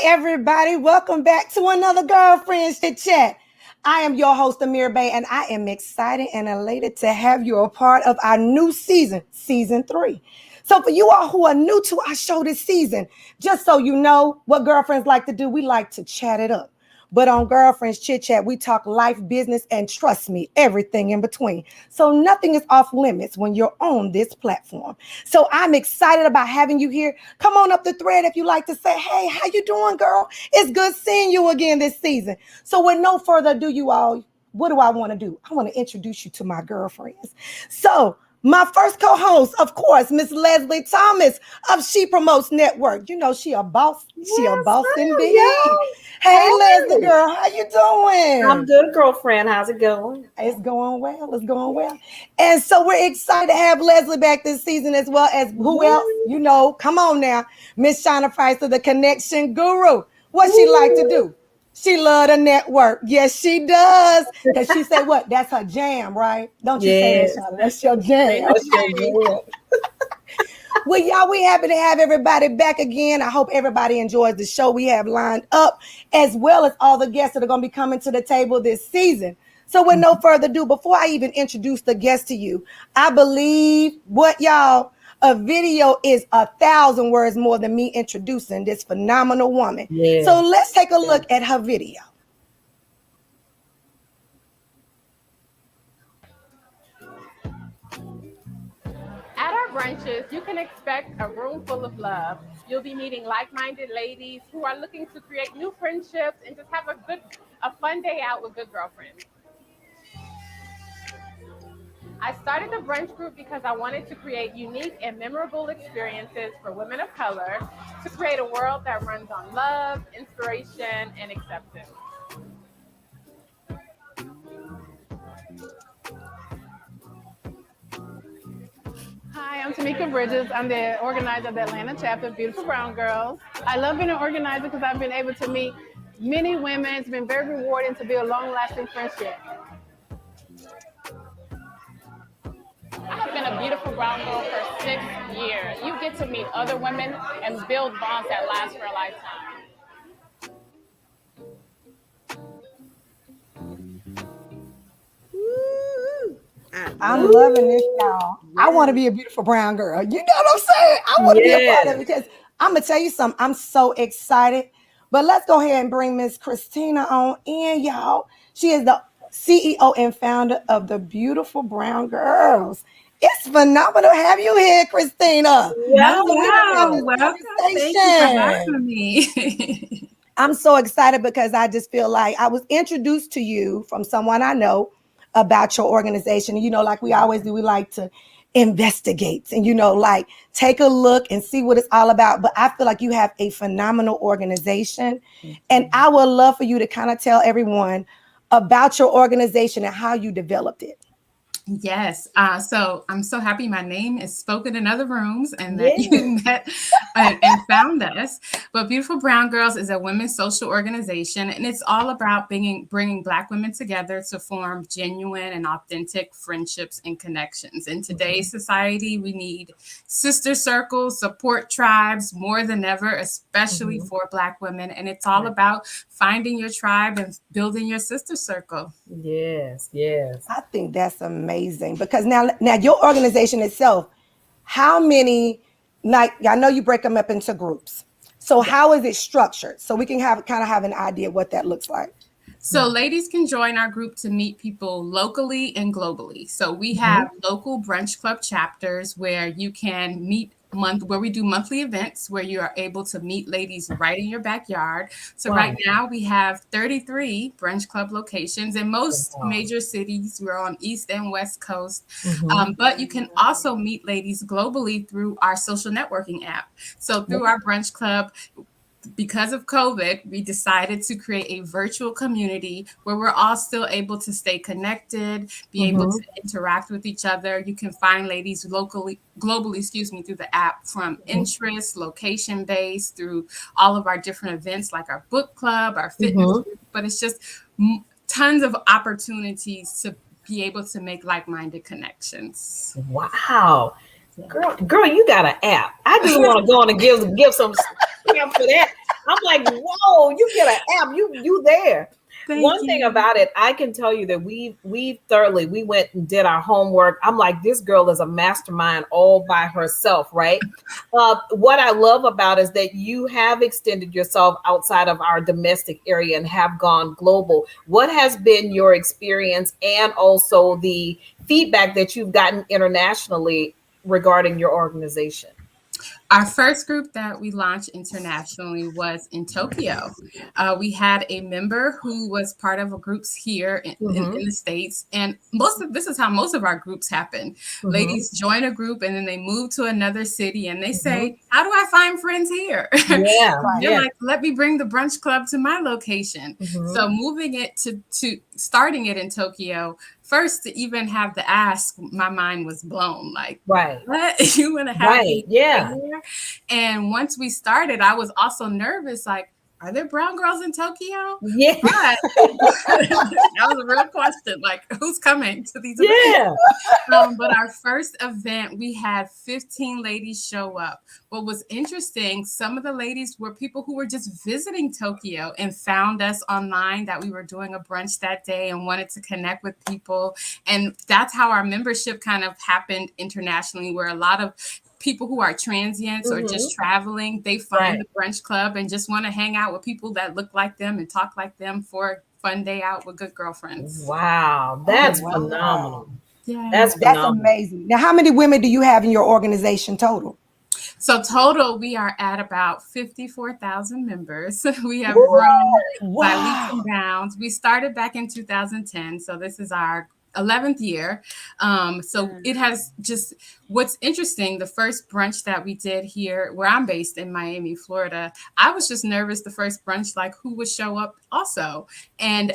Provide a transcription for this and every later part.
everybody. Welcome back to another Girlfriends Chit Chat. I am your host, Amir Bay, and I am excited and elated to have you a part of our new season, season 3. So for you all who are new to our show this season, just so you know what girlfriends like to do, we like to chat it up. But on Girlfriends Chit Chat, we talk life, business, and trust me, everything in between. So nothing is off limits when you're on this platform. So I'm excited about having you here. Come on up the thread if you like to say, hey, how you doing, girl? It's good seeing you again this season. So with no further ado, you all, what do I want to do? I want to introduce you to my girlfriends. So my first co-host, of course, Miss Leslie Thomas of She Promotes Network. You know, she a boss. She a boss indeed. Hey, Leslie, girl, how you doing? I'm good, girlfriend. How's it going? It's going well. It's going well. And so we're excited to have Leslie back this season, as well as who else? You know, come on now, Miss Shauna Price of the Connection Guru. What she like to do? She love the network. Yes, she does. Because she said what? That's her jam, right? Don't you say that, Shauna? That's your jam. That's your jam. Well, y'all, we happy to have everybody back again. I hope everybody enjoys the show we have lined up, as well as all the guests that are going to be coming to the table this season. So with no further ado, before I even introduce the guest to you, I believe what y'all, a video is 1,000 words more than me introducing this phenomenal woman. Yeah. So let's take a look at her video. At our brunches, you can expect a room full of love. You'll be meeting like-minded ladies who are looking to create new friendships and just have a fun day out with good girlfriends. I started the brunch group because I wanted to create unique and memorable experiences for women of color to create a world that runs on love, inspiration, and acceptance. Hi, I'm Tamika Bridges. I'm the organizer of the Atlanta chapter of Beautiful Brown Girls. I love being an organizer because I've been able to meet many women. It's been very rewarding to build long-lasting friendships. I have been a Beautiful Brown Girl for 6 years. You get to meet other women and build bonds that last for a lifetime. I'm loving this, y'all. I want to be a beautiful brown girl. You know what I'm saying? I want to be a part of it because I'm going to tell you something. I'm so excited. But let's go ahead and bring Miss Christina on in, y'all. She is the CEO and founder of the Beautiful Brown Girls. It's phenomenal to have you here, Christina. Welcome. Thank you for having me. I'm so excited because I just feel like I was introduced to you from someone I know about your organization. You know, like we always do, we like to investigate and, you know, like take a look and see what it's all about. But I feel like you have a phenomenal organization. And I would love for you to kind of tell everyone about your organization and how you developed it. Yes. So I'm so happy my name is spoken in other rooms and that you met and found us. But Beautiful Brown Girls is a women's social organization, and it's all about bringing Black women together to form genuine and authentic friendships and connections. In today's society, we need sister circles, support tribes more than ever, especially for Black women. And it's all about finding your tribe and building your sister circle. Yes. I think that's amazing because now your organization itself, how many, like I know you break them up into groups. So how is it structured? So we can kind of have an idea what that looks like. So ladies can join our group to meet people locally and globally. So we have local brunch club chapters where you can meet where we do monthly events where you are able to meet ladies right in your backyard. So right now we have 33 brunch club locations in most major cities. We're on East and West Coast. But you can also meet ladies globally through our social networking app. So through our brunch club, because of COVID, we decided to create a virtual community where we're all still able to stay connected, be able to interact with each other. You can find ladies globally, through the app from interest, location-based, through all of our different events like our book club, our fitness group, but it's just tons of opportunities to be able to make like-minded connections. Wow. Girl, you got an app. I just want to go on and give some stamp for that. I'm like, whoa, you get an app, you there. Thank One thing you. about it, I can tell you that we thoroughly we went and did our homework. I'm like, this girl is a mastermind all by herself, right? What I love about is that you have extended yourself outside of our domestic area and have gone global. What has been your experience and also the feedback that you've gotten internationally regarding your organization? Our first group that we launched internationally was in Tokyo. We had a member who was part of a groups here in the States. And this is how most of our groups happen. Ladies join a group and then they move to another city and they say, how do I find friends here? Yeah, They're yeah. like, let me bring the brunch club to my location. So moving it to starting it in Tokyo, first to even have the ask, my mind was blown. Like, Right. what? You want to have Right. me Yeah. here? And once we started, I was also nervous. Like, are there brown girls in Tokyo? Yeah. But that was a real question. Like, who's coming to these events? Yeah. But our first event, we had 15 ladies show up. What was interesting, some of the ladies were people who were just visiting Tokyo and found us online that we were doing a brunch that day and wanted to connect with people. And that's how our membership kind of happened internationally, where a lot of people who are transients or just traveling, they find the brunch club and just want to hang out with people that look like them and talk like them for a fun day out with good girlfriends. Wow. That's phenomenal. Yeah. That's That's phenomenal. amazing. Now, how many women do you have in your organization total? So total, we are at about 54,000 members. We have grown by leaps and bounds. We started back in 2010. So this is our 11th year. So it has just, what's interesting, the first brunch that we did here, where I'm based in Miami, Florida, I was just nervous the first brunch, like who would show up also. And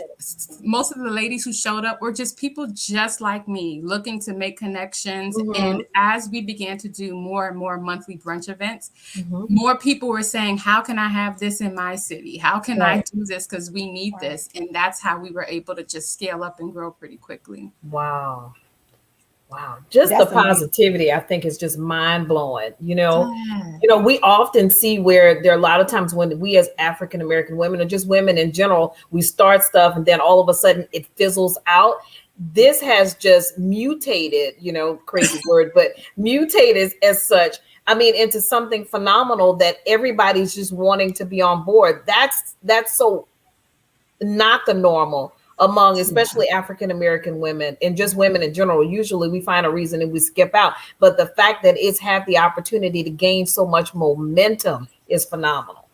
most of the ladies who showed up were just people just like me, looking to make connections. And as we began to do more and more monthly brunch events, more people were saying, how can I have this in my city? How can I do this? Because we need this. And that's how we were able to just scale up and grow pretty quickly. Wow. Wow. Just That's the positivity, I think, is just mind blowing. Yeah. We often see where there are a lot of times when we as African American women or just women in general, we start stuff and then all of a sudden it fizzles out. This has just mutated, crazy word, but mutated as such. I mean, into something phenomenal that everybody's just wanting to be on board. That's so not the normal among especially African American women and just women in general. Usually we find a reason and we skip out. But the fact that it's had the opportunity to gain so much momentum is phenomenal.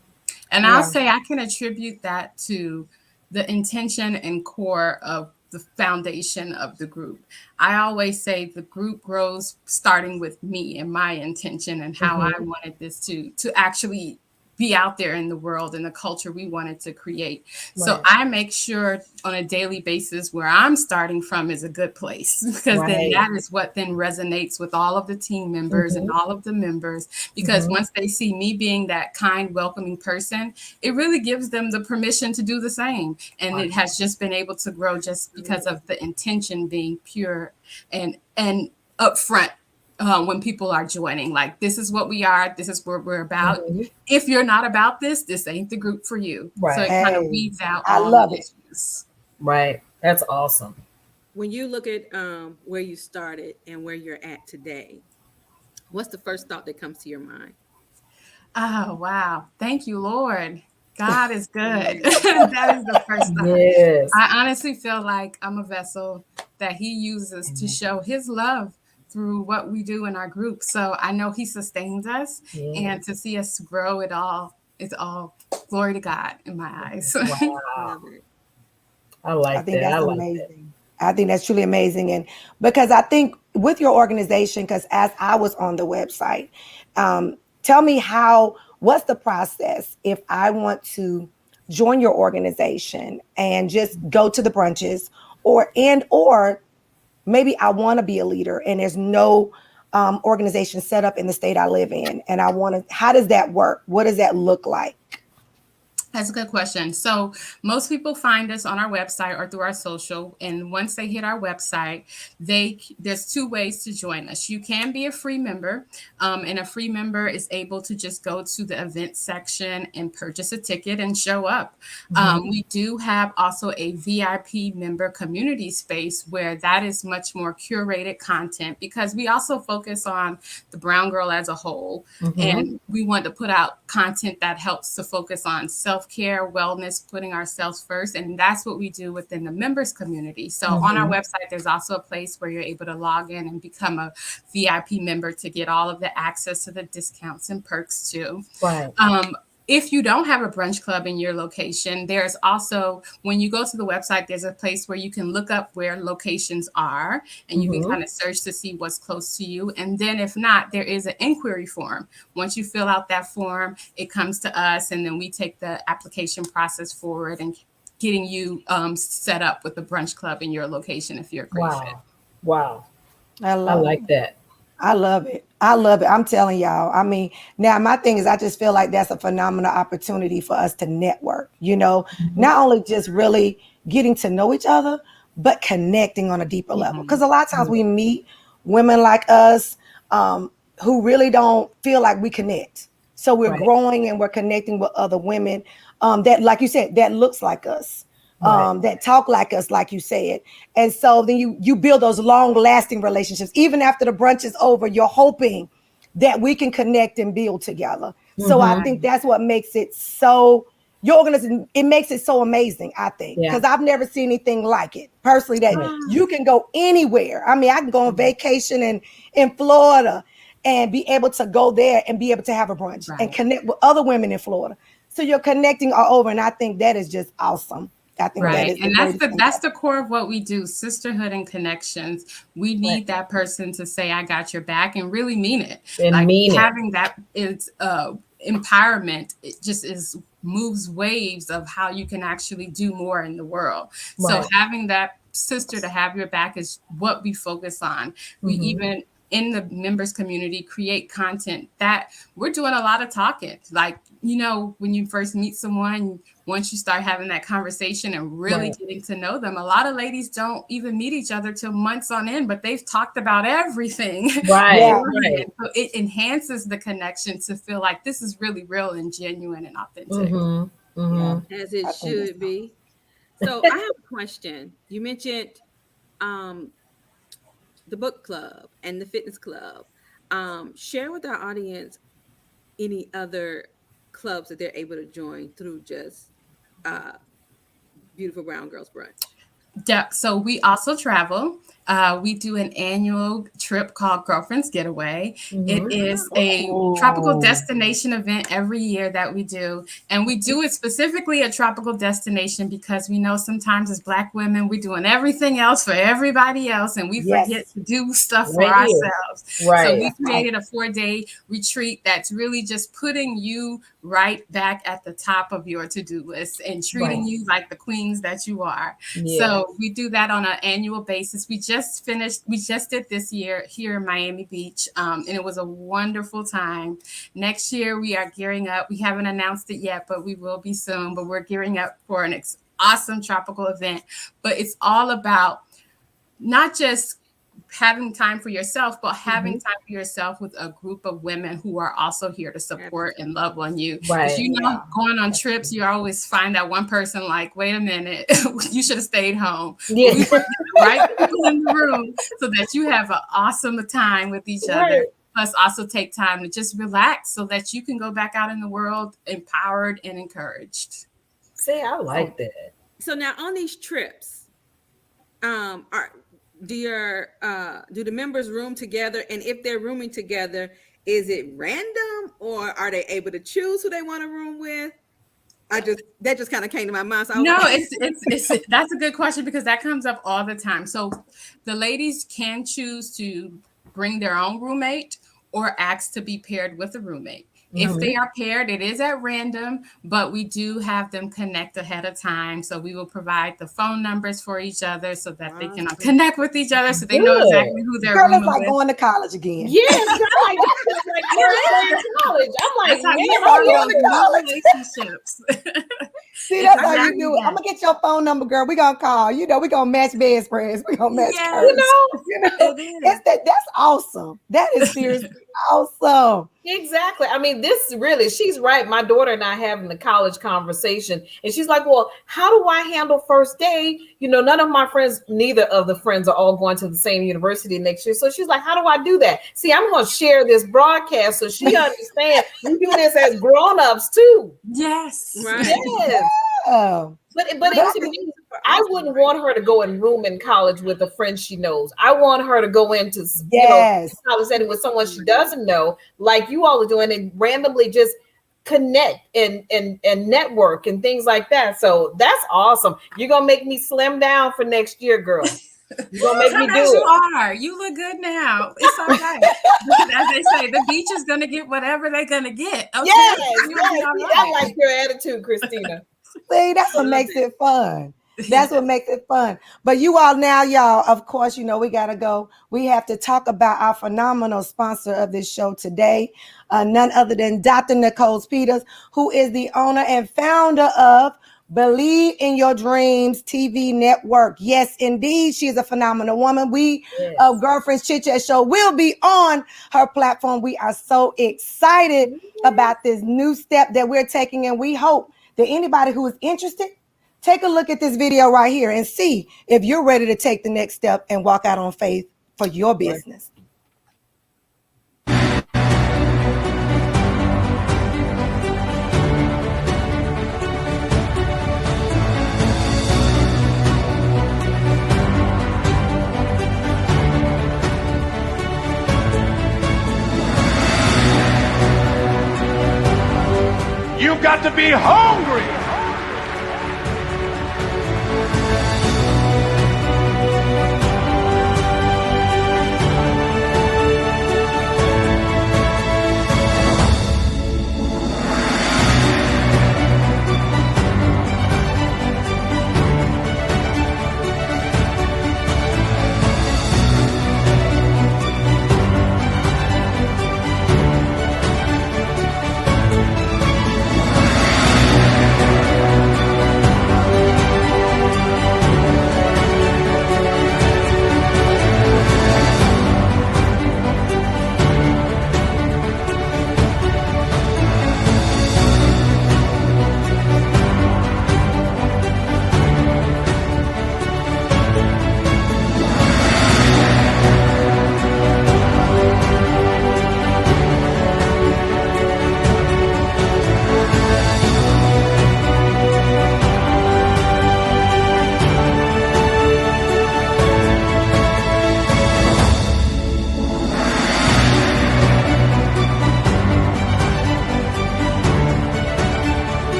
And I'll say I can attribute that to the intention and core of the foundation of the group. I always say the group grows starting with me and my intention and how I wanted this to actually be out there in the world and the culture we wanted to create. So I make sure on a daily basis where I'm starting from is a good place, because then that is what then resonates with all of the team members and all of the members, because once they see me being that kind, welcoming person, it really gives them the permission to do the same. And it has just been able to grow just because of the intention being pure and upfront. When people are joining, like, this is what we are, this is what we're about. If you're not about this ain't the group for you. So it kind of weeds out all the issues. Right. That's awesome. When you look at where you started and where you're at today, what's the first thought that comes to your mind? Oh, wow. Thank you, Lord. God is good. That is the first thought. Yes. I honestly feel like I'm a vessel that he uses to show his love through what we do in our group. So I know he sustains us, and to see us grow, it's all glory to God in my eyes. Wow. I like I think that. that's amazing. I think that's truly amazing. And because I think with your organization, because as I was on the website, tell me what's the process if I want to join your organization and just go to the brunches, or maybe I want to be a leader and there's no organization set up in the state I live in, and how does that work? What does that look like? That's a good question. So most people find us on our website or through our social. And once they hit our website, there's two ways to join us. You can be a free member, and a free member is able to just go to the event section and purchase a ticket and show up. We do have also a VIP member community space where that is much more curated content, because we also focus on the brown girl as a whole. And we want to put out content that helps to focus on self-care, wellness, putting ourselves first. And that's what we do within the members community. So on our website, there's also a place where you're able to log in and become a VIP member to get all of the access to the discounts and perks too. Right. If you don't have a brunch club in your location, there's also, when you go to the website, there's a place where you can look up where locations are, and you can kind of search to see what's close to you. And then if not, there is an inquiry form. Once you fill out that form, it comes to us, and then we take the application process forward and getting you set up with the brunch club in your location if you're a great fit. Wow. I like that. I love it. I'm telling y'all. I mean, now my thing is I just feel like that's a phenomenal opportunity for us to network, not only just really getting to know each other, but connecting on a deeper level. Because a lot of times we meet women like us who really don't feel like we connect. So we're growing and we're connecting with other women that, like you said, that looks like us. That talk like us, like you said. And so then you build those long-lasting relationships. Even after the brunch is over, you're hoping that we can connect and build together. So I think that's what makes it so, your organization, it makes it so amazing, I think. Because I've never seen anything like it, personally, that you can go anywhere. I mean, I can go on vacation in Florida and be able to go there and be able to have a brunch and connect with other women in Florida. So you're connecting all over, and I think that is just awesome. I think that is that's the core of what we do, sisterhood and connections. We need that person to say, I got your back, and really mean it. And having that is empowerment. It just moves waves of how you can actually do more in the world. So having that sister to have your back is what we focus on. We even in the members community create content that we're doing a lot of talking. Like, when you first meet someone, once you start having that conversation and really getting to know them, a lot of ladies don't even meet each other till months on end, but they've talked about everything. Right. So it enhances the connection to feel like this is really real and genuine and authentic. As it should be. So I have a question. You mentioned the book club and the fitness club. Share with our audience any other clubs that they're able to join through just Beautiful Brown Girls Brunch. So we also travel. We do an annual trip called Girlfriends Getaway. It is a tropical destination event every year that we do. And we do it specifically a tropical destination because we know sometimes as Black women, we're doing everything else for everybody else. And we forget to do stuff for ourselves. So we created a 4-day retreat that's really just putting you right back at the top of your to-do list and treating you like the queens that you are. So we do that on an annual basis. We just did this year here in Miami Beach, and it was a wonderful time. Next year, we are gearing up. We haven't announced it yet, but we will be soon. But we're gearing up for an awesome tropical event. But it's all about not just having time for yourself, but having time for yourself with a group of women who are also here to support and love on you. Because going on trips, you always find that one person like, wait a minute, you should have stayed home. Right people in the room so that you have an awesome time with each other. Plus also take time to just relax so that you can go back out in the world empowered and encouraged. See, I like that. So now on these trips, do the members room together? And if they're rooming together, is it random or are they able to choose who they want to room with? That just kind of came to my mind. So it's that's a good question because that comes up all the time. So the ladies can choose to bring their own roommate or ask to be paired with a roommate. If they are paired, it is at random, but we do have them connect ahead of time. So we will provide the phone numbers for each other so that they can connect with each other so they know exactly who they're rooming with. Like going to college again. Yes, like college. I'm like, that's how you relationships. See, that's how you do it. I'm gonna get your phone number, girl. We gonna call. You know, we gonna match bedspreads. We gonna match Yes. curtains. You You know, that's awesome. That is seriously awesome. Exactly. I mean, this really, she's right. My daughter and I having the college conversation, and she's like, well, how do I handle first day? You know, none of my friends, neither of the friends are all going to the same university next year. So she's like, how do I do that? See, I'm going to share this broadcast so she understands we do this as grown-ups too. Yes. Right. Yes. Oh. But to me, I wouldn't want her to go and room in college with a friend she knows. I want her to go into college setting with someone she doesn't know, like you all are doing, and randomly just connect and network and things like that. So that's awesome. You're gonna make me slim down for next year, girl. You're gonna make me do As it. you are. You look good now. It's all right. As they say, the beach is gonna get whatever they're gonna get. Okay? Yes, You'll be all I right. like your attitude, Christina. See, that's what makes it fun. That's what makes it fun. But you all now, y'all, of course, you know, we got to go. We have to talk about our phenomenal sponsor of this show today, none other than Dr. Nicole Peters, who is the owner and founder of Believe in Your Dreams TV network. Yes, indeed. She is a phenomenal woman. We, Girlfriends Chit Chat Show, will be on her platform. We are so excited about this new step that we're taking, and we hope that anybody who is interested, take a look at this video right here and see if you're ready to take the next step and walk out on faith for your business. You've got to be hungry.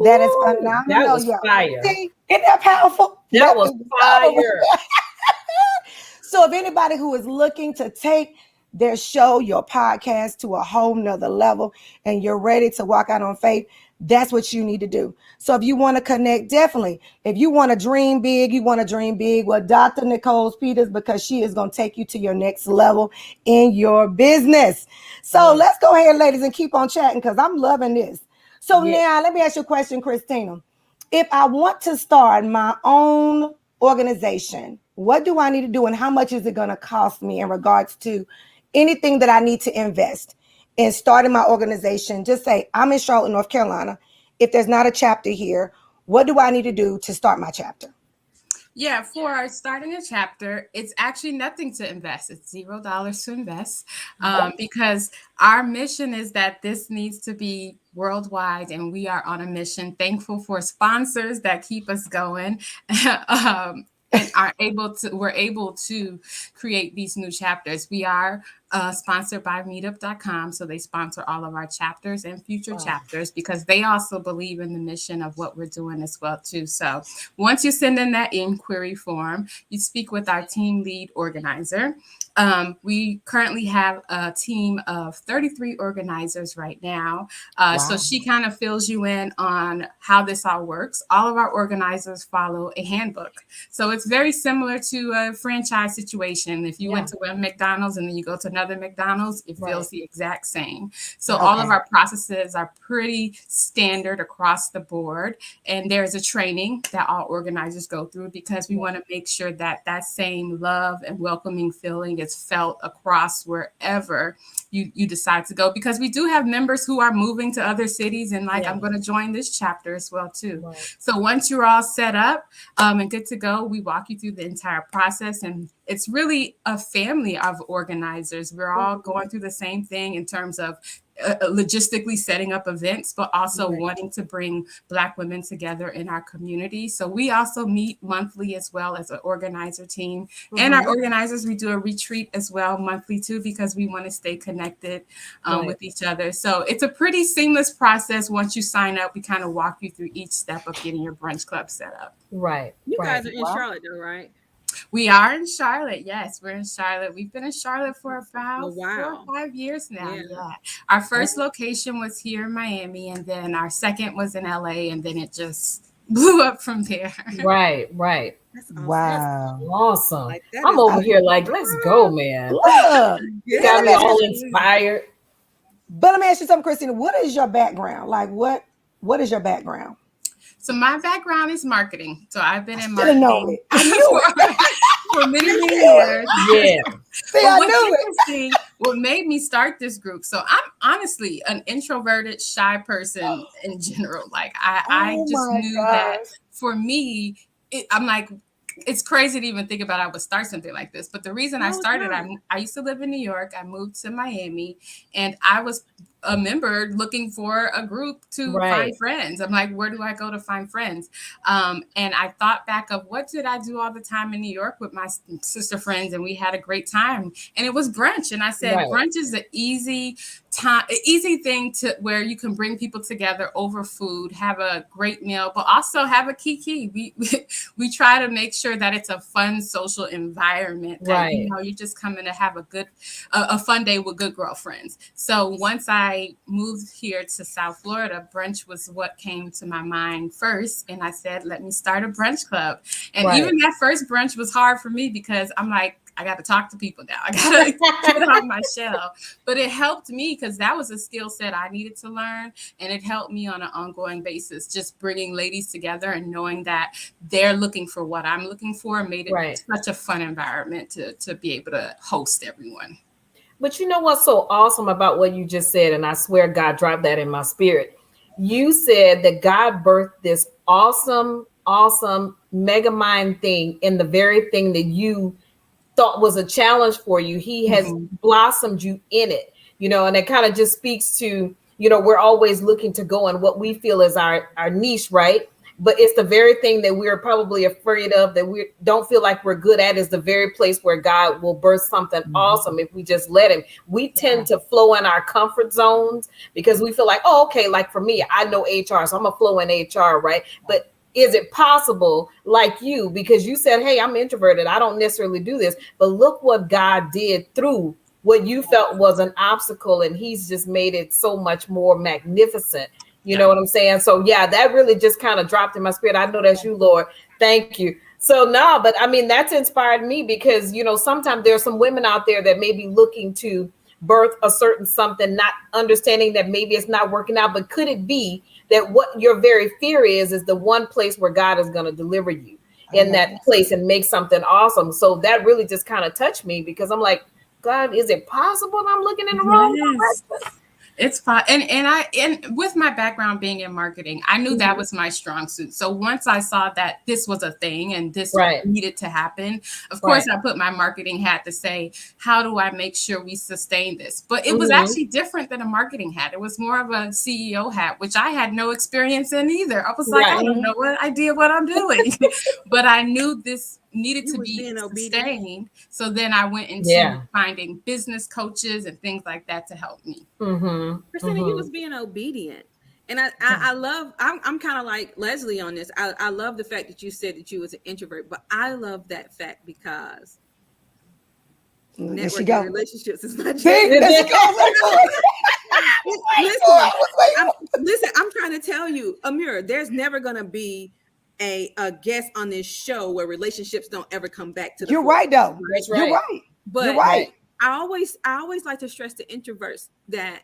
That is phenomenal. That was fire. See, isn't that powerful? That was fire. So if anybody who is looking to take their show, your podcast to a whole nother level, and you're ready to walk out on faith, that's what you need to do. So if you want to connect, definitely. If you want to dream big, with Dr. Nicole Peters, because she is going to take you to your next level in your business. So let's go ahead, ladies, and keep on chatting, because I'm loving this. So now let me ask you a question, Christina. If I want to start my own organization, what do I need to do, and how much is it going to cost me in regards to anything that I need to invest in starting my organization? Just say I'm in Charlotte, North Carolina. If there's not a chapter here, what do I need to do to start my chapter? Yeah, for starting a chapter, it's actually nothing to invest. It's $0 to invest because our mission is that this needs to be worldwide, and we are on a mission. Thankful for sponsors that keep us going. And we're able to create these new chapters. We are sponsored by meetup.com. So they sponsor all of our chapters and future chapters because they also believe in the mission of what we're doing as well too. So once you send in that inquiry form, you speak with our team lead organizer. We currently have a team of 33 organizers right now. So she kind of fills you in on how this all works. All of our organizers follow a handbook. So it's very similar to a franchise situation. If you went to one McDonald's and then you go to another McDonald's, it feels the exact same. So all of our processes are pretty standard across the board. And there's a training that all organizers go through because we want to make sure that that same love and welcoming feeling is felt across wherever you decide to go, because we do have members who are moving to other cities and like, I'm going to join this chapter as well too. So once you're all set up and good to go, we walk you through the entire process. And it's really a family of organizers. We're all going through the same thing in terms of logistically setting up events, but also wanting to bring Black women together in our community. So we also meet monthly as well as an organizer team. And our organizers, we do a retreat as well monthly too, because we want to stay connected with each other. So it's a pretty seamless process. Once you sign up, we kind of walk you through each step of getting your brunch club set up. You guys are in Charlotte though, right? We are in Charlotte. Yes, we're in Charlotte. We've been in Charlotte for about 4 or 5 years now. Yeah. Our first location was here in Miami, and then our second was in LA, and then it just blew up from there. Right. That's awesome. Wow. Awesome. Like, that I'm is over awesome. here like, let's go, man. Look. You got me all inspired. But let me ask you something, Christina. What is your background? Like, what is your background? So my background is marketing. So I've been in marketing for many, many years. Yeah. See, I knew it. What made me start this group? So I'm honestly an introverted, shy person in general. Like I just knew that for me, I'm like, it's crazy to even think about I would start something like this. But the reason I started, I used to live in New York. I moved to Miami, and I was a member looking for a group to find friends. I'm like, where do I go to find friends? And I thought back of what did I do all the time in New York with my sister friends, and we had a great time. And it was brunch. And I said, brunch is an easy thing to where you can bring people together over food, have a great meal, but also have a kiki. We try to make sure that it's a fun social environment that you know you're just coming to have a fun day with good girlfriends. So once I moved here to South Florida, brunch was what came to my mind first, and I said, let me start a brunch club. And even that first brunch was hard for me because I'm like, I got to talk to people now. I got to get out my shell. But it helped me because that was a skill set I needed to learn. And it helped me on an ongoing basis, just bringing ladies together and knowing that they're looking for what I'm looking for made it such a fun environment to be able to host everyone. But you know what's so awesome about what you just said? And I swear God dropped that in my spirit. You said that God birthed this awesome mega mind thing in the very thing that you thought was a challenge for you. He has blossomed you in it, you know, and it kind of just speaks to, you know, we're always looking to go on what we feel is our niche, right? But it's the very thing that we're probably afraid of, that we don't feel like we're good at, is the very place where God will birth something awesome if we just let him. We tend to flow in our comfort zones because we feel like, oh, okay, like for me, I know HR, so I'm gonna flow in HR, right? But is it possible, like you, because you said, hey, I'm introverted, I don't necessarily do this, but look what God did through what you felt was an obstacle, and he's just made it so much more magnificent. You know what I'm saying? So yeah, that really just kind of dropped in my spirit. I know that's you, Lord. Thank you. So no, but I mean, that's inspired me because, you know, sometimes there are some women out there that may be looking to birth a certain something, not understanding that maybe it's not working out, but could it be that what your very fear is the one place where God is going to deliver you in that place and make something awesome? So that really just kind of touched me because I'm like, God, is it possible I'm looking in the wrong direction? It's fine. And with my background being in marketing, I knew that was my strong suit. So once I saw that this was a thing and this needed to happen, of course, I put my marketing hat to say, how do I make sure we sustain this? But it was actually different than a marketing hat. It was more of a CEO hat, which I had no experience in either. I was like, I don't know what idea what I'm doing. But I knew this needed You to was be being obedient. sustained. So then I went into finding business coaches and things like that to help me. Christina, you was being obedient. And I love, I'm kind of like Leslie on this. I love the fact that you said that you was an introvert, but I love that fact because There she networking go. relationships is not just. See, there she goes. Listen, I'm trying to tell you, Amir, there's never going to be a guest on this show where relationships don't ever come back to the You're fore. right, though. That's You're right. right. But You're right. I always like to stress to introverts that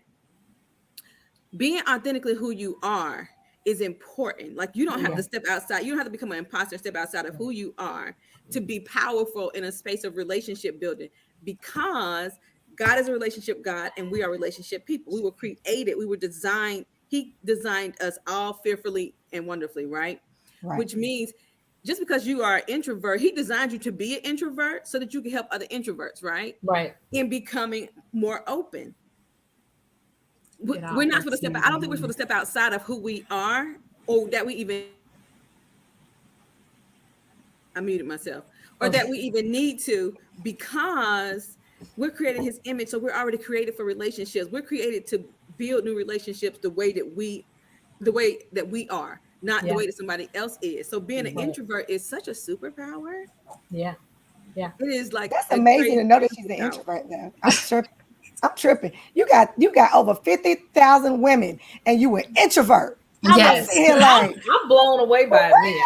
being authentically who you are is important. Like you don't have to step outside. You don't have to become an imposter and step outside of who you are to be powerful in a space of relationship building, because God is a relationship God and we are relationship people. We were created. We were designed. He designed us all fearfully and wonderfully, right? Which means just because you are an introvert, he designed you to be an introvert so that you can help other introverts, right? Right. In becoming more open. We're It all not supposed to works step. hand I don't in think we're supposed to hand. step outside of who we are, or that we even. I muted myself, or that we even need to, because we're creating His image, so we're already created for relationships. We're created to build new relationships the way that we are, not the way that somebody else is. So being an introvert is such a superpower. Yeah. Yeah. It is like That's a amazing crazy to know that she's an superpower. introvert now. I'm tripping. You got over 50,000 women and you an introvert. I'm not Yes. sitting here like, I'm blown away by me.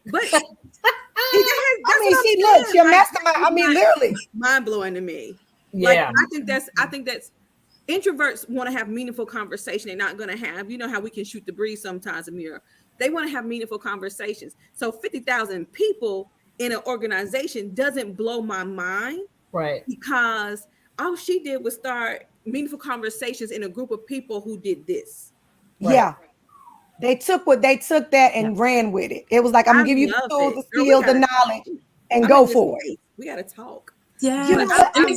But I mean, see, look, she a mastermind. I mean, literally. mind blowing to me. Yeah. Like I think that's introverts want to have meaningful conversation. They're not going to have, you know how we can shoot the breeze sometimes, Amira. They want to have meaningful conversations. So 50,000 people in an organization doesn't blow my mind, Right. because all she did was start meaningful conversations in a group of people who did this. Right. Yeah. They took that and ran with it. It was like, I'm I gonna give you the love tools, it. the Girl, we skills, the gotta knowledge, talk. and I'm go in this for it. space. We gotta talk. Yeah. You know what? And I mean,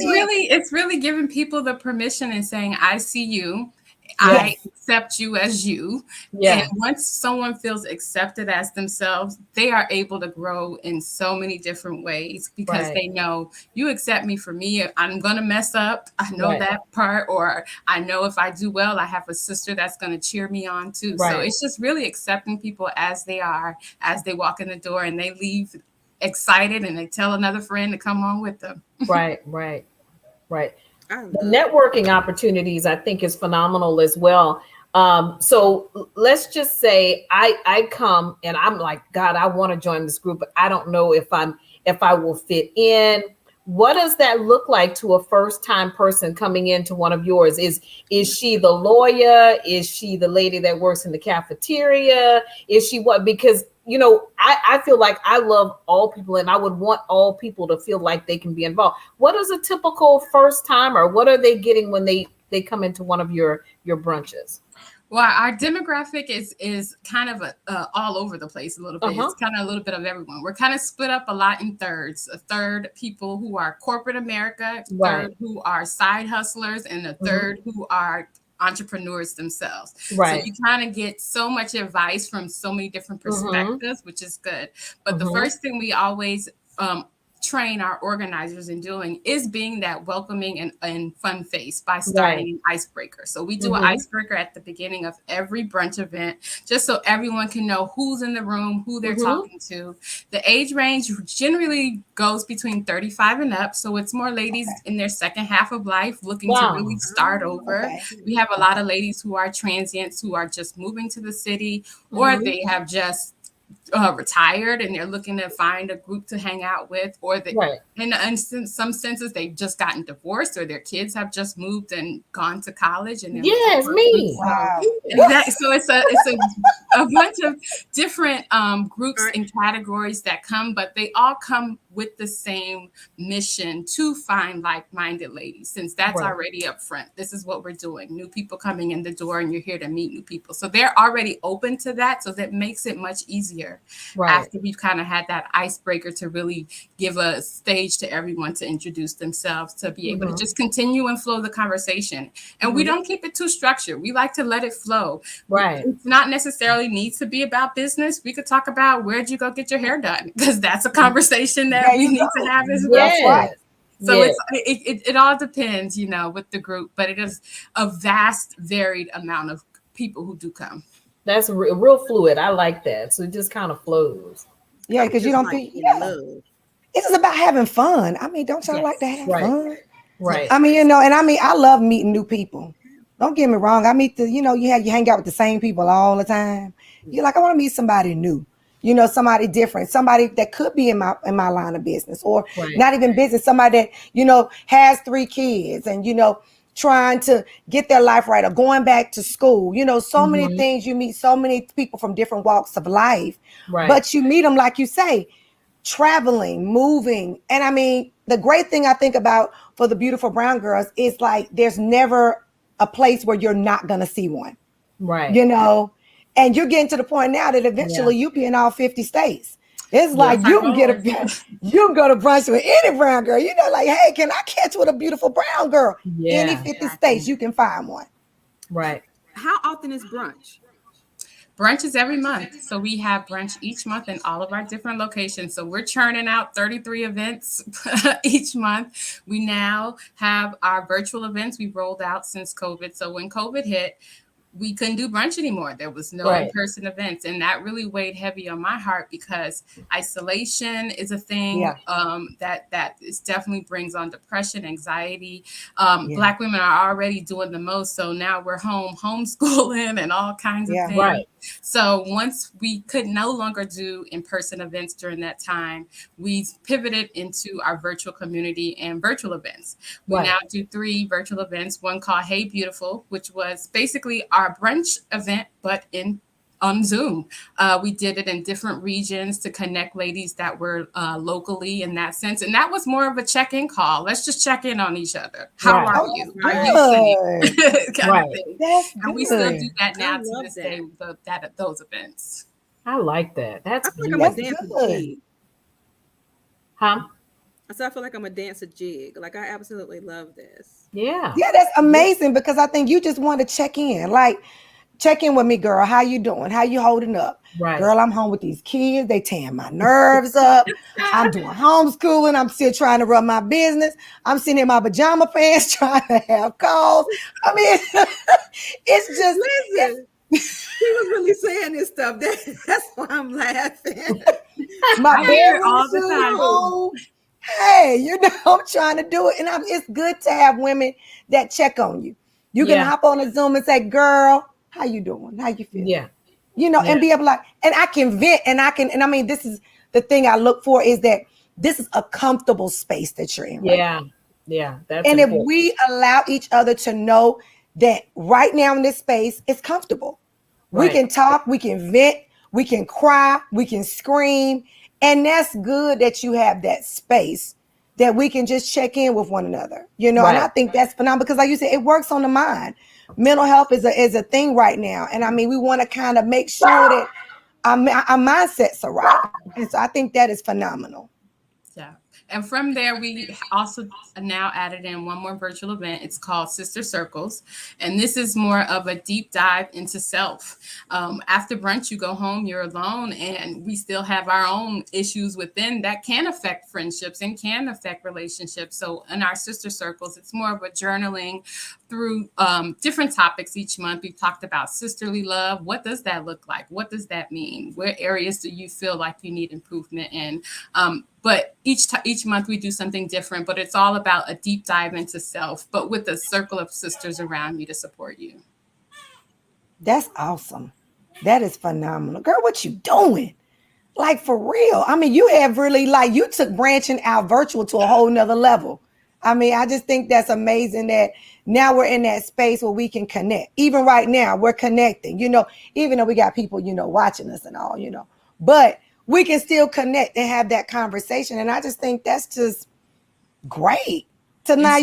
it's really giving people the permission and saying, I see you. Yes. I accept you as you. Yeah. And once someone feels accepted as themselves, they are able to grow in so many different ways, because they know you accept me for me. I'm going to mess up. I know that part. Or I know if I do well, I have a sister that's going to cheer me on too. So it's just really accepting people as they are, as they walk in the door and they leave excited and they tell another friend to come on with them. Right. The networking opportunities, I think, is phenomenal as well. So let's just say I come and I'm like, God, I want to join this group, but I don't know if I will fit in. What does that look like to a first-time person coming into one of yours? Is she the lawyer? Is she the lady that works in the cafeteria? Is she what? Because I feel like I love all people and I would want all people to feel like they can be involved. What is a typical first timer? What are they getting when they come into one of your brunches? Well, our demographic is kind of all over the place a little bit. It's kind of a little bit of everyone. We're kind of split up a lot in thirds. A third people who are corporate America, a third who are side hustlers, and a third who are entrepreneurs themselves. Right. So you kind of get so much advice from so many different perspectives, which is good. But the first thing we always train our organizers in doing is being that welcoming and fun face by starting an icebreaker. So we do an icebreaker at the beginning of every brunch event, just so everyone can know who's in the room, who they're talking to. The age range generally goes between 35 and up. So it's more ladies in their second half of life looking to really start over. We have a lot of ladies who are transients, who are just moving to the city, or they have just retired and they're looking to find a group to hang out with, or they, in some senses, they've just gotten divorced, or their kids have just moved and gone to college. And yes, me. Wow. So it's a bunch of different groups and categories that come, but they all come with the same mission to find like-minded ladies, since that's Right. already up front. This is what we're doing. New people coming in the door, and you're here to meet new people. So they're already open to that. So that makes it much easier after we've kind of had that icebreaker to really give a stage to everyone to introduce themselves, to be able to just continue and flow the conversation. And we don't keep it too structured. We like to let it flow. Right. It's not necessarily needs to be about business. We could talk about where'd you go get your hair done, because that's a conversation that we need to have as well. Yes. Right. So Yes. it all depends, you know, with the group, but it is a vast, varied amount of people who do come. That's real fluid. I like that. So it just kind of flows. Yeah, because you don't think it's just about having fun. I mean, don't y'all like to have fun? Right. I mean, you know, and I mean, I love meeting new people. Don't get me wrong. I meet you hang out with the same people all the time. You're like, I want to meet somebody new, you know, somebody different, somebody that could be in my line of business, or not even business, somebody that, you know, has 3 kids and, you know, trying to get their life right, or going back to school. You know, so many things. You meet so many people from different walks of life, but you meet them, like you say, traveling, moving. And I mean, the great thing I think about for the Beautiful Brown Girls is like, there's never a place where you're not going to see one, you know, and you're getting to the point now that eventually you'll be in all 50 states. It's like you can go to brunch with any brown girl, you know, like, hey, can I catch with a beautiful brown girl? Any 50 states, you can find one. Right. How often is brunch? Brunch is every month. So we have brunch each month in all of our different locations. So we're churning out 33 events each month. We now have our virtual events we've rolled out since COVID. So when COVID hit, we couldn't do brunch anymore. There was no in-person events. And that really weighed heavy on my heart, because isolation is a thing that is definitely brings on depression, anxiety. Black women are already doing the most. So now we're homeschooling and all kinds of things. Right. So once we could no longer do in-person events during that time, we pivoted into our virtual community and virtual events. We now do 3 virtual events, one called Hey Beautiful, which was basically our brunch event, but on Zoom. We did it in different regions to connect ladies that were locally in that sense. And that was more of a check-in call. Let's just check in on each other. How are you? Are you safe? kind of thing. And we still do that now to this day, at those events. I like that. That's I feel like I'm a dancer jig. Huh? I feel like I'm a dancer jig. Like, I absolutely love this. Yeah, that's amazing, because I think you just want to check in. Like, check in with me, girl. How you doing? How you holding up? Right. Girl, I'm home with these kids. They tearing my nerves up. I'm doing homeschooling. I'm still trying to run my business. I'm sitting in my pajama pants trying to have calls. I mean, it's just... Listen, he was really saying this stuff. That's why I'm laughing. My hair all the time. Hey, you know, I'm trying to do it. And it's good to have women that check on you. You can hop on a Zoom and say, girl, how you doing? How you feel? Yeah. You know, and be able to, and I can vent, and I mean, this is the thing I look for, is that this is a comfortable space that you're in. Right? Yeah. That's and important. if we allow each other to know that right now in this space, it's comfortable. We can talk, we can vent, we can cry, we can scream. And that's good that you have that space that we can just check in with one another, you know. And I think that's phenomenal, because like you said, it works on the mind. Mental health is a thing right now. And I mean, we want to kind of make sure that our mindsets are right. And so I think that is phenomenal. Yeah. And from there, we also now added in one more virtual event. It's called Sister Circles. And this is more of a deep dive into self. After brunch, you go home, you're alone, and we still have our own issues within that can affect friendships and can affect relationships. So in our Sister Circles, it's more of a journaling through different topics each month. We've talked about sisterly love. What does that look like? What does that mean? Where areas do you feel like you need improvement in? But each month we do something different, but it's all about a deep dive into self, but with a circle of sisters around you to support you. That's awesome. That is phenomenal. Girl, what you doing? Like, for real. I mean, you have really, like, you took branching out virtual to a whole nother level. I mean, I just think that's amazing that now we're in that space where we can connect. Even right now, we're connecting, you know, even though we got people, you know, watching us and all, you know, but we can still connect and have that conversation. And I just think that's just great to now,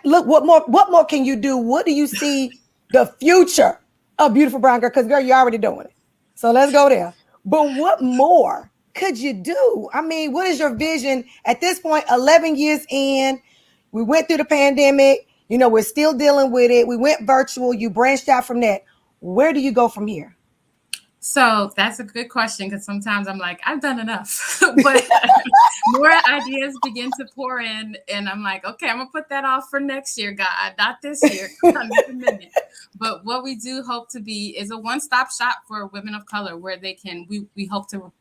look, what more can you do? What do you see the future of Beautiful Brown Girl? Because girl, you're already doing it. So let's go there. But what more could you do? I mean, what is your vision at this point? 11 years in, we went through the pandemic. We're still dealing with it. We went virtual. You branched out from that. Where do you go from here? So that's a good question, because sometimes I'm like, I've done enough, but more ideas begin to pour in, and I'm like, okay, I'm gonna put that off for next year, God, not this year. But what we do hope to be is a one-stop shop for women of color, where we hope to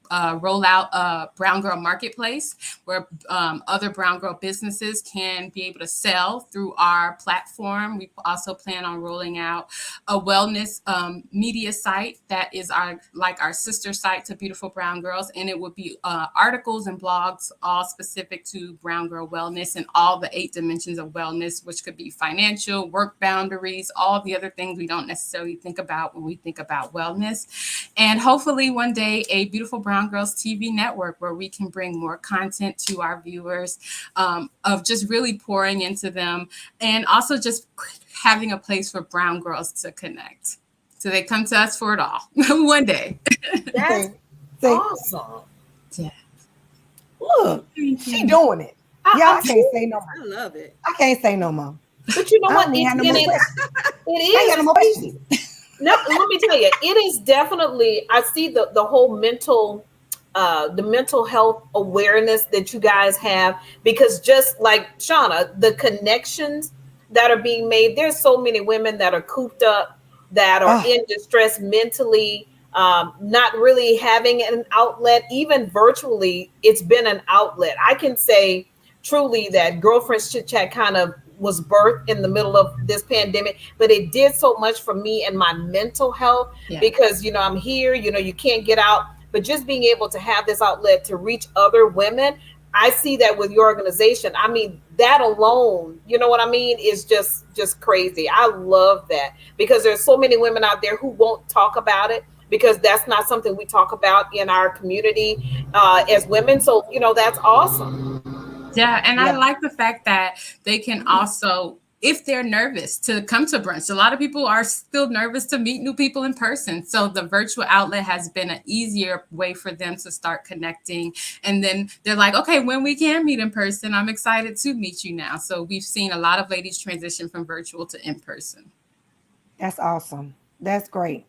roll out a Brown Girl Marketplace, where other Brown Girl businesses can be able to sell through our platform. We also plan on rolling out a wellness media site that is our sister site to Beautiful Brown Girls, and it would be articles and blogs all specific to Brown Girl wellness and all the 8 dimensions of wellness, which could be financial, work boundaries, all the other things we don't necessarily think about when we think about wellness. And hopefully one day a Beautiful Brown Girls TV network, where we can bring more content to our viewers, of just really pouring into them, and also just having a place for brown girls to connect. So they come to us for it all one day. That's awesome. Yeah. Look, she doing it. I can't say no more. I love it. I can't say no more. But you know what? It is. No, let me tell you, it is definitely. I see the whole mental health awareness that you guys have, because just like Shauna, the connections that are being made. There's so many women that are cooped up, that are in distress mentally, not really having an outlet. Even virtually, it's been an outlet. I can say truly that Girlfriends Chit Chat kind of was birthed in the middle of this pandemic, but it did so much for me and my mental health, because, I'm here, you can't get out, but just being able to have this outlet to reach other women. I see that with your organization. I mean, that alone, you know what I mean, is just crazy. I love that, because there's so many women out there who won't talk about it, because that's not something we talk about in our community as women. So, that's awesome. Yeah. And I like the fact that they can also, if they're nervous to come to brunch, a lot of people are still nervous to meet new people in person. So the virtual outlet has been an easier way for them to start connecting. And then they're like, okay, when we can meet in person, I'm excited to meet you now. So we've seen a lot of ladies transition from virtual to in person. That's awesome. That's great.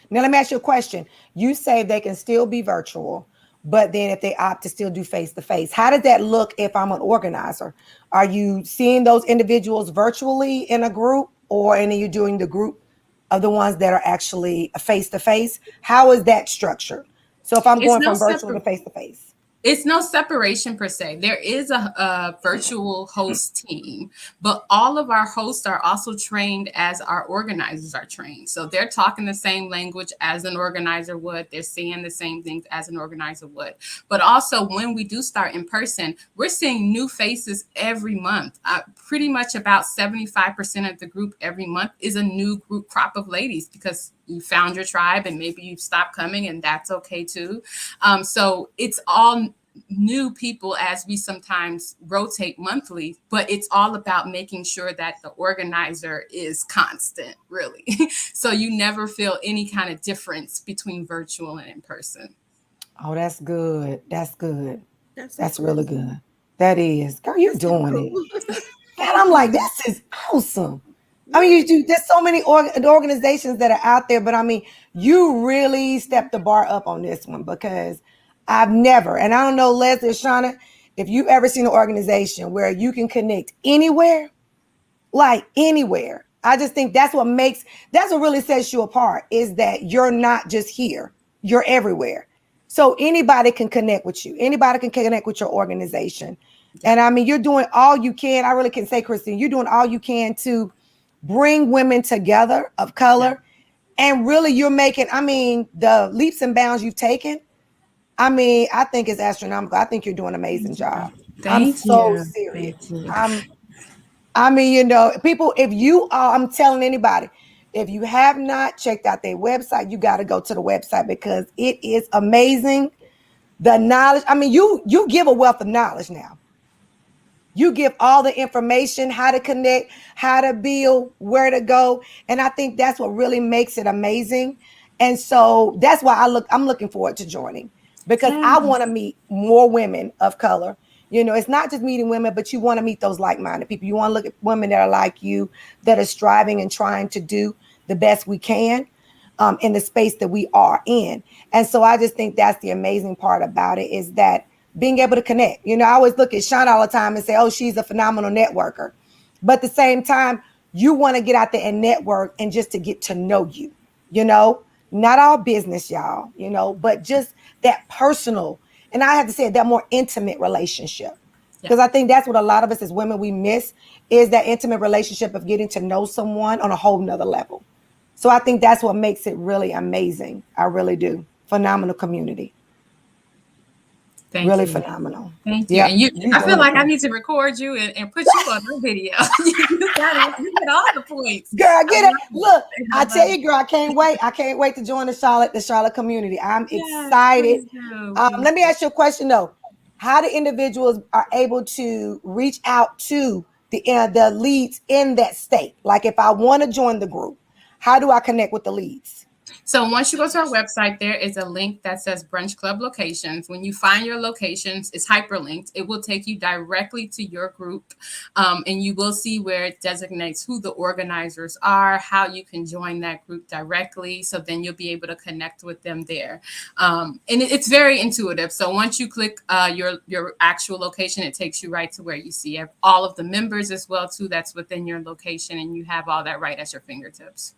Now, let me ask you a question. You say they can still be virtual, but then if they opt to still do face-to-face, how does that look if I'm an organizer? Are you seeing those individuals virtually in a group, or are you doing the group of the ones that are actually face-to-face? How is that structured? So if I'm going from virtual to face-to-face. It's no separation per se. There is a virtual host team, but all of our hosts are also trained as our organizers are trained. So they're talking the same language as an organizer would. They're saying the same things as an organizer would. But also when we do start in person, we're seeing new faces every month. Pretty much about 75% of the group every month is a new group crop of ladies, because you found your tribe and maybe you've stopped coming, and that's okay too. So it's all new people as we sometimes rotate monthly, but it's all about making sure that the organizer is constant, really. So you never feel any kind of difference between virtual and in person. Oh, that's good. That's good. That's cool. really good. That is. Girl, you're doing it. And I'm like, this is awesome. I mean, there's so many organizations that are out there, but I mean, you really stepped the bar up on this one, because I've never, and I don't know, Leslie or Shauna, if you've ever seen an organization where you can connect anywhere, like anywhere. I just think that's what really sets you apart, is that you're not just here, you're everywhere. So anybody can connect with you. Anybody can connect with your organization. And I mean, you're doing all you can. I really can say, Christine, you're doing all you can to bring women together of color. And really you're making, I mean, the leaps and bounds you've taken, I mean, I think it's astronomical. I think you're doing an amazing job. I'm so serious. I mean, people, I'm telling anybody, If you have not checked out their website, you got to go to the website because it is amazing. The knowledge, I mean, you give a wealth of knowledge now. You give all the information, how to connect, how to build, where to go. And I think that's what really makes it amazing. And so that's why I'm looking forward to joining because I want to meet more women of color. You know, it's not just meeting women, but you want to meet those like-minded people. You want to look at women that are like you, that are striving and trying to do the best we can in the space that we are in. And so I just think that's the amazing part about it is that being able to connect. You know, I always look at Shauna all the time and say, oh, she's a phenomenal networker. But at the same time, you want to get out there and network and just to get to know you, you know, not all business, y'all, you know, but just that personal. And I have to say that more intimate relationship. Because I think that's what a lot of us as women, we miss is that intimate relationship of getting to know someone on a whole nother level. So I think that's what makes it really amazing. I really do. Phenomenal community. Thank really you. phenomenal. Thank you. And I feel like I need to record you and put you on the video. You get all the points. Girl, get it. Look, I tell you, girl, I can't wait. I can't wait to join the Charlotte community. I'm excited. Let me ask you a question though. How do individuals are able to reach out to the leads in that state? Like if I want to join the group, how do I connect with the leads? So once you go to our website, there is a link that says Brunch Club locations. When you find your locations, it's hyperlinked. It will take you directly to your group. And you will see where it designates who the organizers are, how you can join that group directly. So then you'll be able to connect with them there. And it's very intuitive. So once you click your actual location, it takes you right to where you see all of the members as well, too, that's within your location. And you have all that right at your fingertips.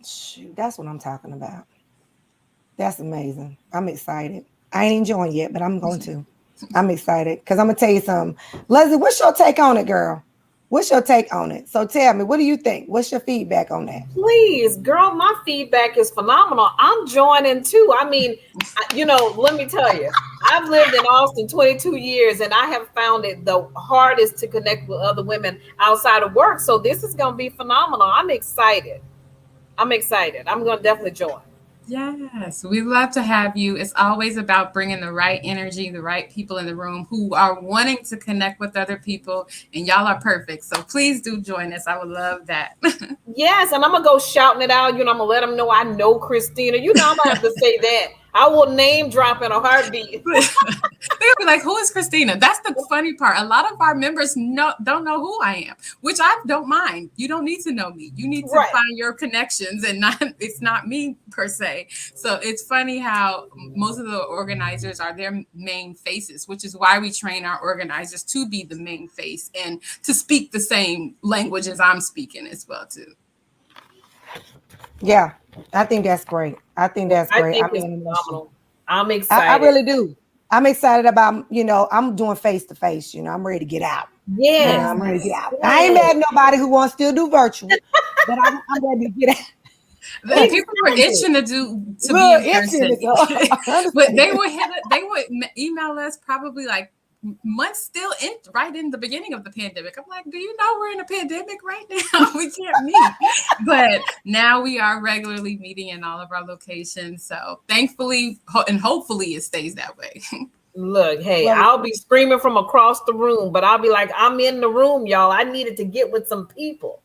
Shoot, that's what I'm talking about. That's amazing. I'm excited. I ain't enjoying yet, but I'm going to. I'm excited because I'm going to tell you something. Leslie, what's your take on it, girl? What's your take on it? So tell me, what do you think? What's your feedback on that? Please, girl, my feedback is phenomenal. I'm joining too. I mean, you know, let me tell you, I've lived in Austin 22 years and I have found it the hardest to connect with other women outside of work. So this is going to be phenomenal. I'm excited. I'm going to definitely join. Yes, we love to have you. It's always about bringing the right energy, the right people in the room who are wanting to connect with other people, and y'all are perfect. So please do join us. I would love that. Yes, and I'm going to go shouting it out. You know, I'm going to let them know I know Christina. You know, I'm going to have to say that. I will name drop in a heartbeat. They'll be like, who is Christina? That's the funny part. A lot of our members don't know who I am, which I don't mind. You don't need to know me. You need to find your connections and it's not me per se. So it's funny how most of the organizers are their main faces, which is why we train our organizers to be the main face and to speak the same language as I'm speaking as well, too. Yeah, I think that's great. I think that's great. I mean, phenomenal. I'm excited. I really do. I'm excited about, you know, I'm doing face-to-face, you know, I'm ready to get out. Yeah, you know, I'm ready to get out. I ain't mad at nobody who wants to still do virtual, but I'm ready to get out. The people were itching to be in person. But they would email us probably like months still right in the beginning of the pandemic. I'm like, do you know we're in a pandemic right now? We can't meet. But now we are regularly meeting in all of our locations. So thankfully and hopefully it stays that way. Look, hey, I'll be screaming from across the room, but I'll be like, I'm in the room, y'all. I needed to get with some people.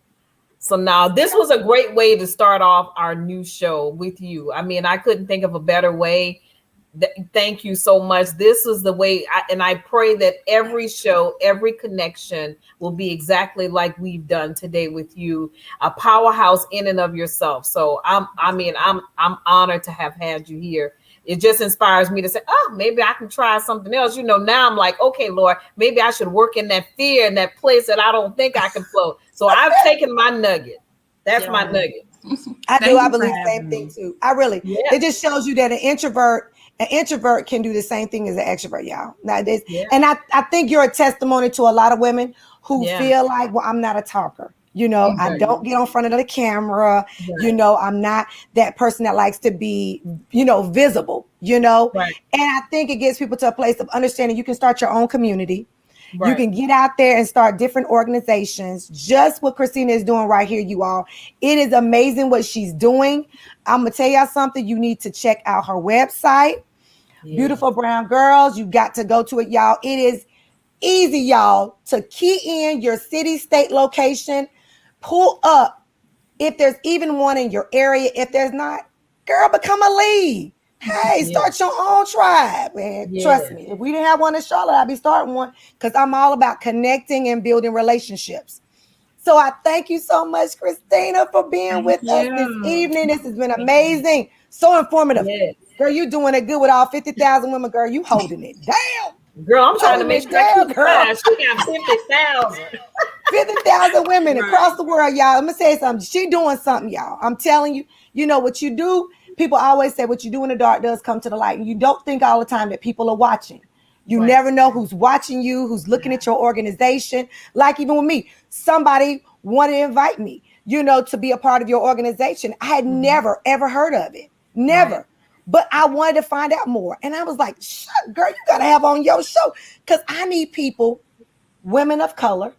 So now this was a great way to start off our new show with you. I mean, I couldn't think of a better way. Thank you so much. This is the way, and I pray that every show, every connection will be exactly like we've done today with you, a powerhouse in and of yourself. So I'm honored to have had you here. It just inspires me to say, oh, maybe I can try something else. You know, now I'm like, okay, Lord, maybe I should work in that fear in that place that I don't think I can flow. So I've taken my nugget. That's my nugget. I believe the same thing too. It just shows you that an introvert can do the same thing as an extrovert, y'all. Now this, and I think you're a testimony to a lot of women who feel like, well, I'm not a talker. You know, I don't get on front of the camera. You know, I'm not that person that likes to be, you know, visible, you know. And I think it gets people to a place of understanding you can start your own community. You can get out there and start different organizations. Just what Christina is doing right here, you all. It is amazing what she's doing. I'm going to tell y'all something. You need to check out her website. Yeah. Beautiful Brown Girls. You got to go to it, y'all. It is easy, y'all, to key in your city, state location, pull up if there's even one in your area. If there's not, girl, become a lead. Hey, start your own tribe, man. Trust me. If we didn't have one in Charlotte, I'd be starting one, because I'm all about connecting and building relationships. So I thank you so much, Christina, for being with us this evening. This has been amazing. So informative. Yes. Girl, you doing it good with all 50,000 women. Girl, you holding it down. Girl, I'm trying to make sure I keep girl. She got 50,000. 50,000 women across the world, y'all. I'm going to say something. She doing something, y'all. I'm telling you, you know what you do. People always say what you do in the dark does come to the light. And you don't think all the time that people are watching. You never know who's watching you, who's looking at your organization. Like even with me, somebody wanted to invite me, you know, to be a part of your organization. I had never, ever heard of it. Never. Right. But I wanted to find out more. And I was like, shut, girl, you got to have on your show. Because I need people, women of color,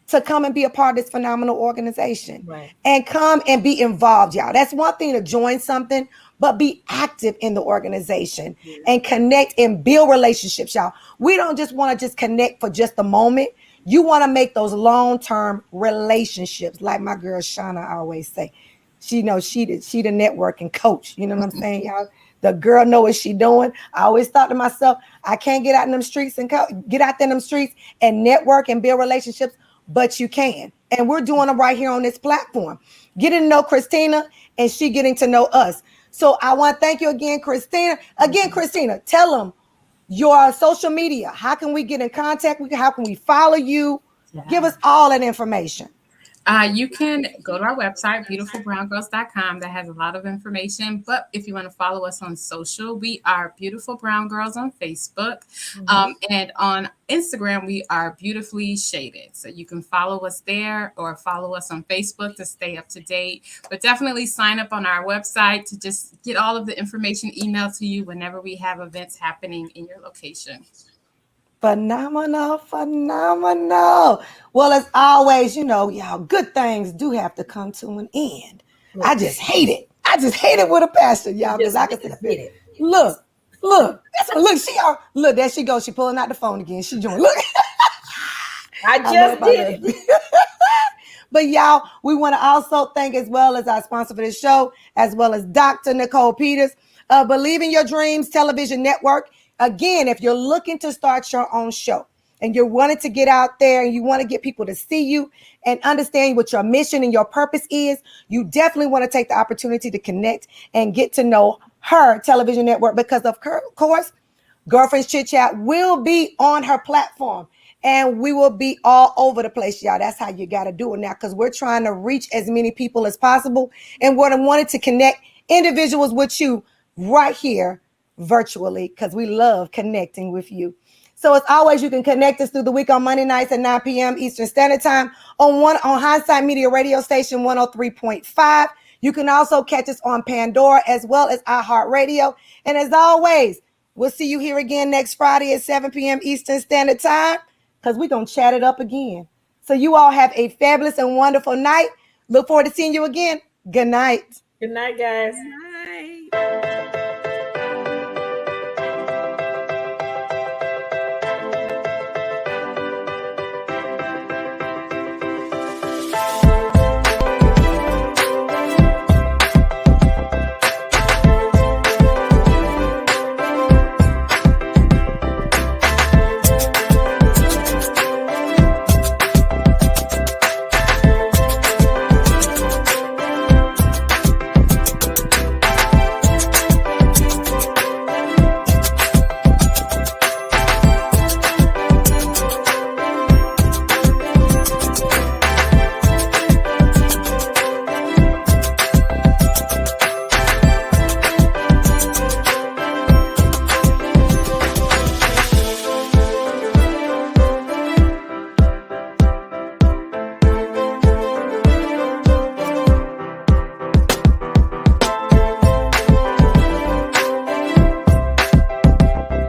to come and be a part of this phenomenal organization and come and be involved, y'all. That's one thing to join something, but be active in the organization and connect and build relationships, y'all. We don't just want to just connect for just a moment. You want to make those long-term relationships. Like my girl Shauna always say, she knows she the networking coach. You know what I'm saying, y'all? The girl know what she doing. I always thought to myself, I can't get out in them streets and get out there in them streets and network and build relationships. But you can. And we're doing them right here on this platform. Getting to know Christina and she getting to know us. So I want to thank you again, Christina. Again, Christina, tell them your social media. How can we get in contact with you? How can we follow you? Give us all that information. You can go to our website, beautifulbrowngirls.com. That has a lot of information. But if you want to follow us on social, we are Beautiful Brown Girls on Facebook. And on Instagram, we are Beautifully Shaded. So you can follow us there or follow us on Facebook to stay up to date. But definitely sign up on our website to just get all of the information emailed to you whenever we have events happening in your location. Phenomenal. Well, as always, you know, y'all, good things do have to come to an end. Look. I just hate it. With a passion, y'all, because I can see it. Look. That's what, look, there she goes. She pulling out the phone again. She doing, look. I just did it. But y'all, we want to also thank, as well as our sponsor for this show, as well as Dr. Nicole Peters, Believe in Your Dreams Television Network. Again, if you're looking to start your own show and you're wanting to get out there and you want to get people to see you and understand what your mission and your purpose is, you definitely want to take the opportunity to connect and get to know her television network, because of course, Girlfriends Chit Chat will be on her platform and we will be all over the place, y'all. That's how you got to do it now, because we're trying to reach as many people as possible and wanted to connect individuals with you right here virtually, because we love connecting with you. So as always, you can connect us through the week on Monday nights at 9 p.m. Eastern Standard Time on Hindsight Media Radio Station 103.5. You can also catch us on Pandora as well as iHeartRadio. And as always, we'll see you here again next Friday at 7 p.m. Eastern Standard Time, because we're going to chat it up again. So you all have a fabulous and wonderful night. Look forward to seeing you again. Good night. Good night, guys.